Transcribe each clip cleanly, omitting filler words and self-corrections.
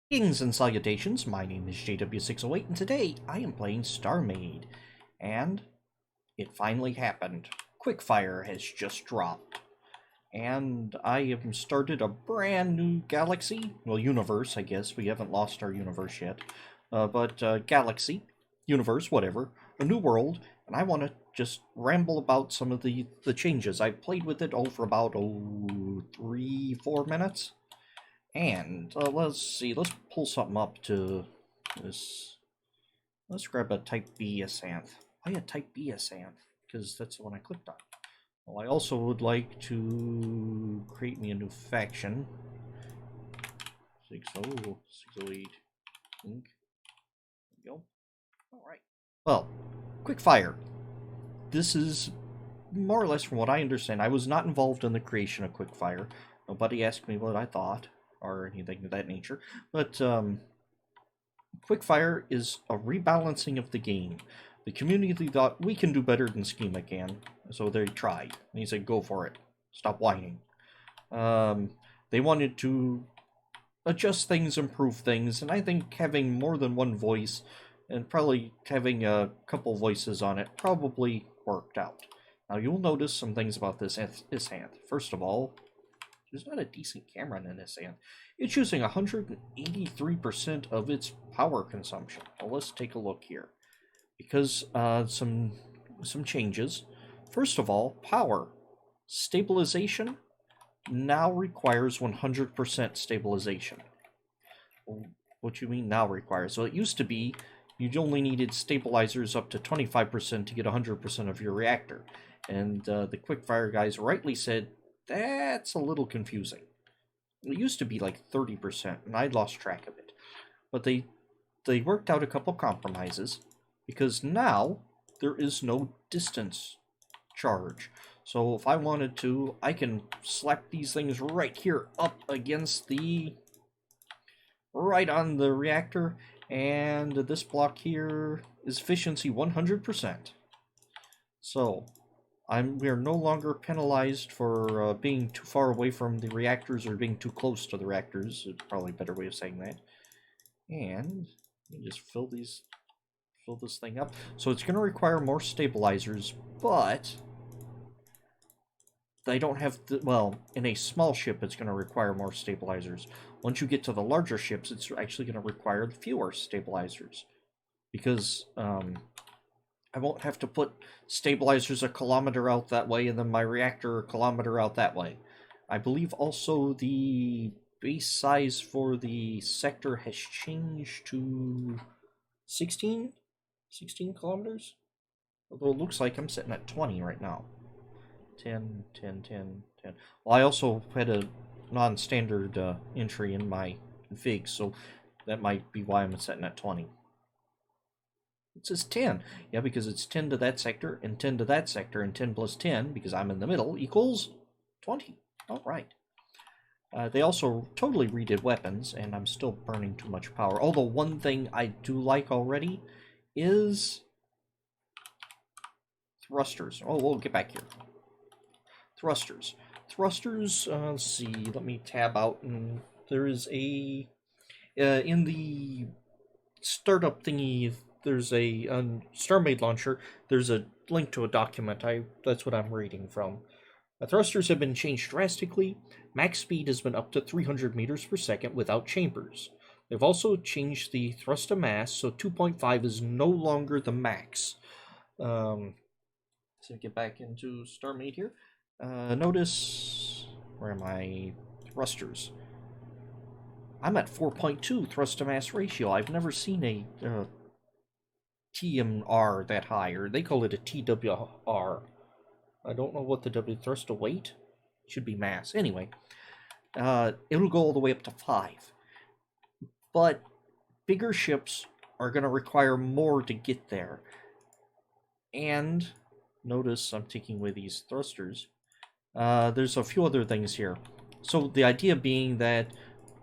Greetings and salutations, my name is JW608 and today I am playing StarMade. And it finally happened. Quickfire has just dropped. And I have started a brand new galaxy. Well, universe, I guess. We haven't lost our universe yet. But galaxy, universe, whatever. A new world. And I want to just ramble about some of the changes. I played with it for about 3-4 minutes. And let's see, let's pull something up to this. Let's grab a Type B Asanth. Why a Type B Asanth? Because that's the one I clicked on. Well, I also would like to create me a new faction. 608 Inc. There we go. Alright. Well, quick fire. This is more or less from what I understand. I was not involved in the creation of Quickfire. Nobody asked me what I thought or anything of that nature. But Quickfire is a rebalancing of the game. The community thought we can do better than Schema can, so they tried. And he said, "Go for it. Stop whining." They wanted to adjust things, improve things, and I think having more than one voice and probably having a couple voices on it probably worked out. Now you'll notice some things about this hand. First of all, there's not a decent camera in this hand. It's using 183% of its power consumption. Well, let's take a look here. Because some changes. First of all, power. Stabilization now requires 100% stabilization. What do you mean now requires? So it used to be you only needed stabilizers up to 25% to get 100% of your reactor. And the Quickfire guys rightly said, that's a little confusing. It used to be like 30%, and I lost track of it. But they worked out a couple compromises, because now there is no distance charge. So if I wanted to, I can slap these things right here up against right on the reactor, and this block here is efficiency 100%. So we are no longer penalized for being too far away from the reactors or being too close to the reactors. It's probably a better way of saying that. And you just fill this thing up. So it's going to require more stabilizers, but they don't have well, in a small ship it's going to require more stabilizers. Once you get to the larger ships, it's actually going to require fewer stabilizers, because I won't have to put stabilizers a kilometer out that way and then my reactor a kilometer out that way. I believe also the base size for the sector has changed to 16 kilometers? Although it looks like I'm sitting at 20 right now. 10, 10, 10, 10. Well, I also had a non-standard entry in my config, so that might be why I'm sitting at 20. It says 10. Yeah, because it's 10 to that sector, and 10 to that sector, and 10 plus 10, because I'm in the middle, equals 20. All right. They also totally redid weapons, and I'm still burning too much power. Although one thing I do like already is thrusters. Oh, we'll get back here. Thrusters. Let's see, let me tab out, and there is a... in the startup thingy, there's a StarMade launcher, there's a link to a document. That's what I'm reading from. The thrusters have been changed drastically. Max speed has been up to 300 meters per second without chambers. They've also changed the thrust to mass, so 2.5 is no longer the max. So get back into StarMade here. Notice, where am I? Thrusters. I'm at 4.2 thrust to mass ratio. I've never seen a TMR that high, or they call it a TWR. I don't know what the W thrust to weight should be mass. Anyway, it'll go all the way up to 5. But bigger ships are going to require more to get there. And notice I'm taking away these thrusters. There's a few other things here. So the idea being that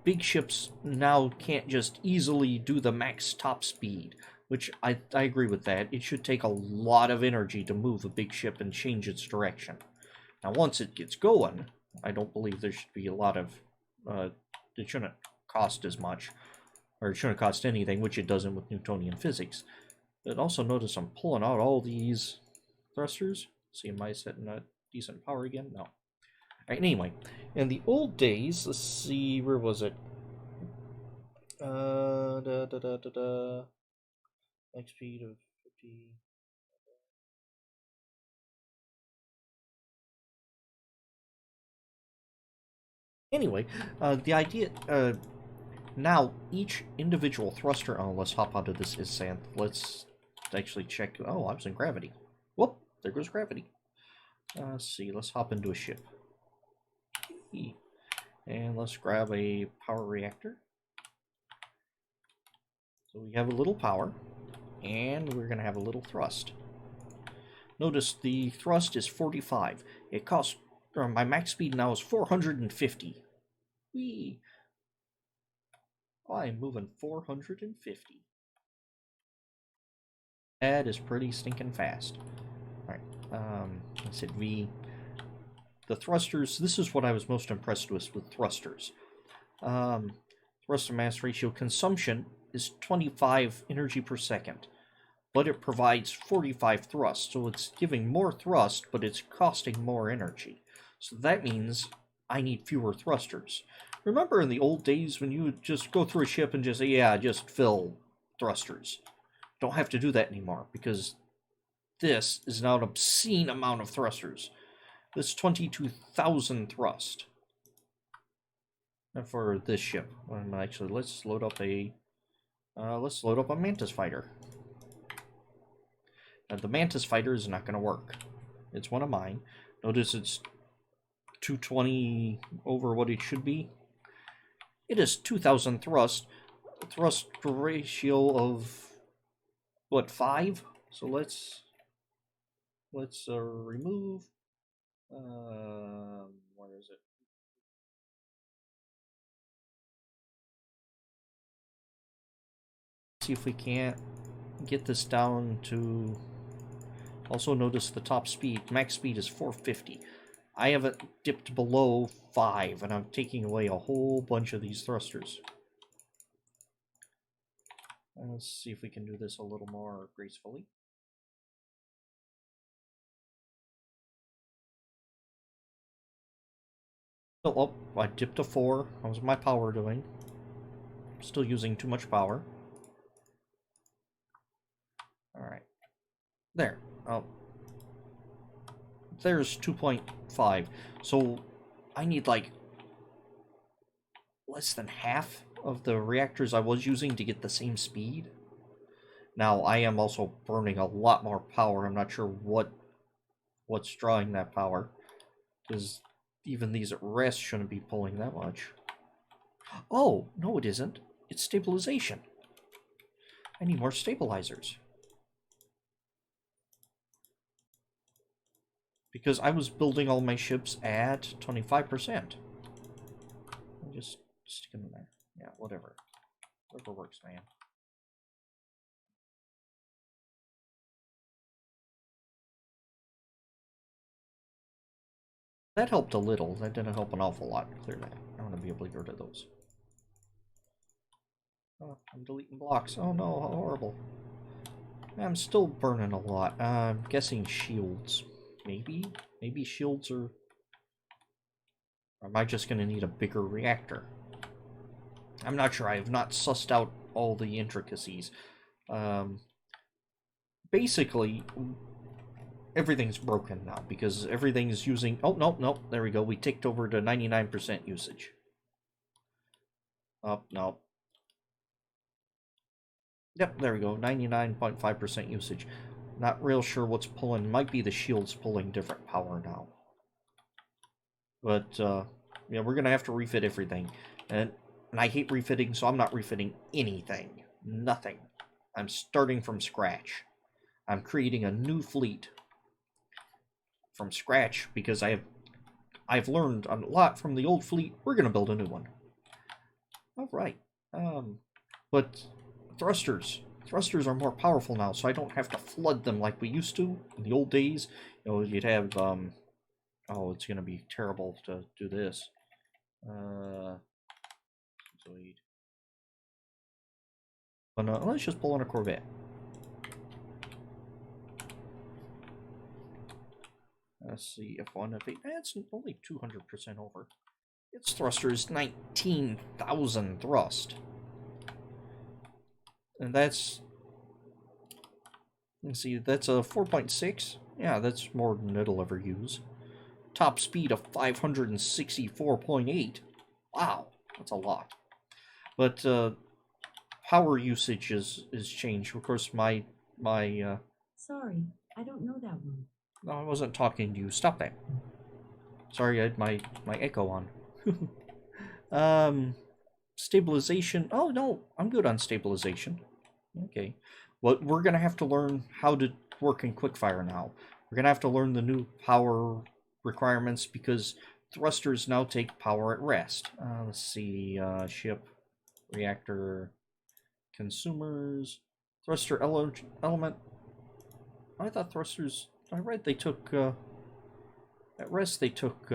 big ships now can't just easily do the max top speed, which I agree with that. It should take a lot of energy to move a big ship and change its direction. Now, once it gets going, I don't believe there should be a lot of... it shouldn't cost as much. or it shouldn't cost anything, which it doesn't with Newtonian physics. But also notice I'm pulling out all these thrusters. See, am I setting a decent power again? No. Alright, anyway, in the old days, let's see, where was it? Max speed of 50. Anyway, the idea, now each individual thruster, oh, let's hop onto this Isanth. Let's actually check, oh, I was in gravity. Whoop, there goes gravity. Let's see, let's hop into a ship. And let's grab a power reactor. So we have a little power, and we're going to have a little thrust. Notice the thrust is 45. It costs, or my max speed now is 450. Whee! I'm moving 450. That is pretty stinking fast. Alright, I said V. The thrusters, this is what I was most impressed with thrusters. Thrust to mass ratio consumption is 25 energy per second, but it provides 45 thrust, so it's giving more thrust, but it's costing more energy. So that means I need fewer thrusters. Remember in the old days when you would just go through a ship and just say, yeah, just fill thrusters. Don't have to do that anymore, because this is now an obscene amount of thrusters. This 22,000 thrust. And for this ship. Actually, let's load up a Mantis fighter. Now, the Mantis fighter is not going to work. It's one of mine. Notice it's 220 over what it should be. It is 2,000 thrust. Thrust ratio of what, 5? So let's remove. Where is it? See if we can't get this down to. Also notice the top speed. Max speed is 450. I haven't dipped below 5, and I'm taking away a whole bunch of these thrusters. Let's see if we can do this a little more gracefully. Oh, I dipped to 4. How's my power doing? Still using too much power. Alright. There. Oh. There's 2.5. So I need like less than half of the reactors I was using to get the same speed. Now I am also burning a lot more power. I'm not sure what's drawing that power, because even these at rest shouldn't be pulling that much. Oh, no it isn't. It's stabilization. I need more stabilizers. Because I was building all my ships at 25%. I'll just stick them in there. Yeah, whatever. Whatever works, man. That helped a little. That didn't help an awful lot, clearly. I want to be able to get rid of those. Oh, I'm deleting blocks. Oh no, how horrible. I'm still burning a lot. I'm guessing shields. Maybe? Maybe shields are... Or am I just going to need a bigger reactor? I'm not sure. I have not sussed out all the intricacies. Basically, everything's broken now because everything's using... Oh, no, there we go. We ticked over to 99% usage. Oh, no. Yep, there we go. 99.5% usage. Not real sure what's pulling. Might be the shields pulling different power now. But, yeah, we're going to have to refit everything. And I hate refitting, so I'm not refitting anything. Nothing. I'm starting from scratch. I'm creating a new fleet from scratch because I've learned a lot from the old fleet. We're going to build a new one. All right. But thrusters are more powerful now, so I don't have to flood them like we used to in the old days. You know, you'd have oh, it's going to be terrible to do this. So But let's just pull on a Corvette. Let's see if one of it. It's only 200% over. Its thruster is 19,000 thrust. And that's. Let's see, that's a 4.6. Yeah, that's more than it'll ever use. Top speed of 564.8. Wow, that's a lot. But power usage is changed. Of course, my Sorry, I don't know that one. No, I wasn't talking to you. Stop that. Sorry, I had my echo on. Stabilization. Oh no, I'm good on stabilization. Okay. Well, we're gonna have to learn how to work in quickfire now. We're gonna have to learn the new power requirements because thrusters now take power at rest. Let's see. Ship, reactor, consumers, thruster element. I thought thrusters. I read they took. At rest, they took.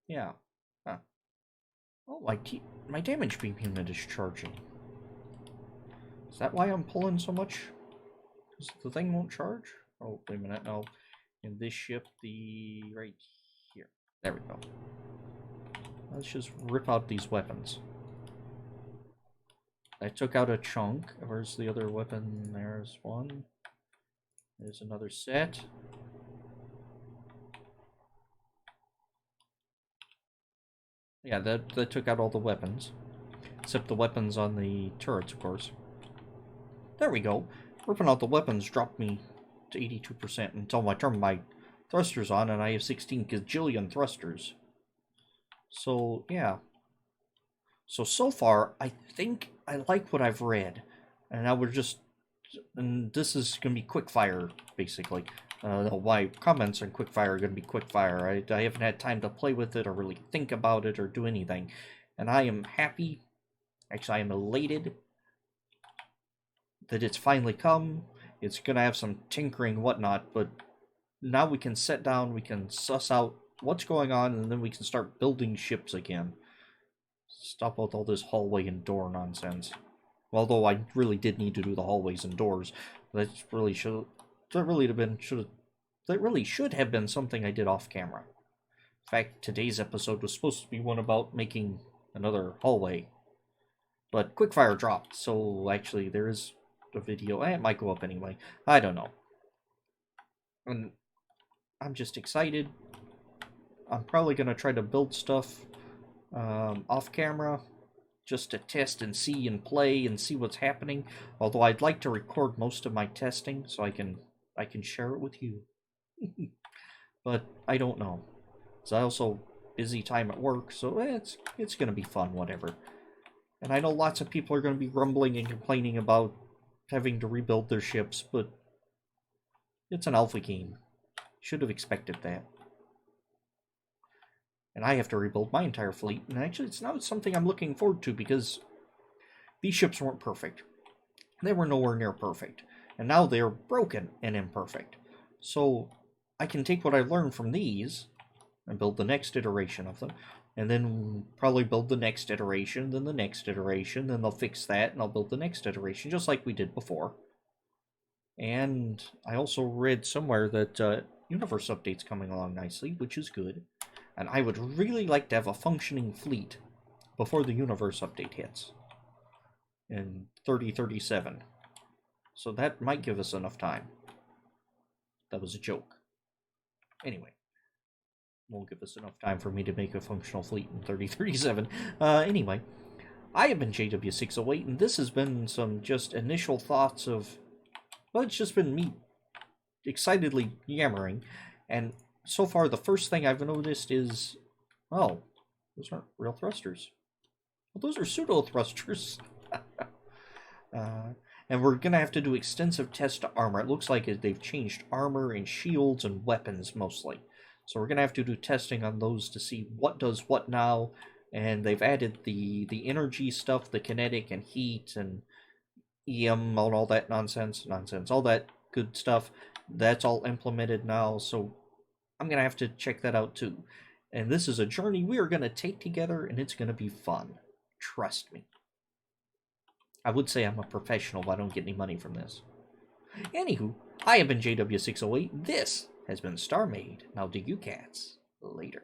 Yeah. Huh. Oh, my damage beam unit is charging. Is that why I'm pulling so much? Because the thing won't charge? Oh, wait a minute, no. In this ship, right here. There we go. Let's just rip out these weapons. I took out a chunk. Where's the other weapon? There's one. There's another set. Yeah, that took out all the weapons. Except the weapons on the turrets, of course. There we go. Ripping out the weapons dropped me to 82% until I turn my thrusters on, and I have 16 gajillion thrusters. So, yeah. So far, I think I like what I've read. And now we're just... And this is going to be quickfire, basically. My comments on quickfire are going to be quickfire. I haven't had time to play with it or really think about it or do anything. And I am happy. Actually, I am elated that it's finally come. It's going to have some tinkering and whatnot, but now we can sit down, we can suss out what's going on, and then we can start building ships again. Stop with all this hallway and door nonsense. Although I really did need to do the hallways and doors. That really should have been something I did off camera. In fact, today's episode was supposed to be one about making another hallway. But quickfire dropped, so actually there is a video. It might go up anyway. I don't know. And I'm just excited. I'm probably going to try to build stuff off camera just to test and see and play and see what's happening. Although I'd like to record most of my testing so I can share it with you. But I don't know. It's also busy time at work, so it's going to be fun, whatever. And I know lots of people are going to be grumbling and complaining about having to rebuild their ships, but it's an alpha game. Should have expected that. And I have to rebuild my entire fleet, and actually it's now something I'm looking forward to because these ships weren't perfect. They were nowhere near perfect. And now they're broken and imperfect. So I can take what I learned from these and build the next iteration of them, and then probably build the next iteration, then the next iteration, then they'll fix that, and I'll build the next iteration, just like we did before. And I also read somewhere that Universe Update's coming along nicely, which is good. And I would really like to have a functioning fleet before the Universe Update hits in 3037. So that might give us enough time. That was a joke. Anyway. Won't give us enough time for me to make a functional fleet in 3037. Anyway, I have been JW608, and this has been some just initial thoughts of... Well, it's just been me excitedly yammering, and so far the first thing I've noticed is... Oh, those aren't real thrusters. Well, those are pseudo-thrusters. And we're going to have to do extensive tests to armor. It looks like they've changed armor and shields and weapons, mostly. So we're going to have to do testing on those to see what does what now. And they've added the energy stuff, the kinetic and heat and EM, all that nonsense, all that good stuff. That's all implemented now. So I'm going to have to check that out too. And this is a journey we are going to take together, and it's going to be fun. Trust me. I would say I'm a professional, but I don't get any money from this. Anywho, I have been JW608. This has been StarMade. Now do you cats later.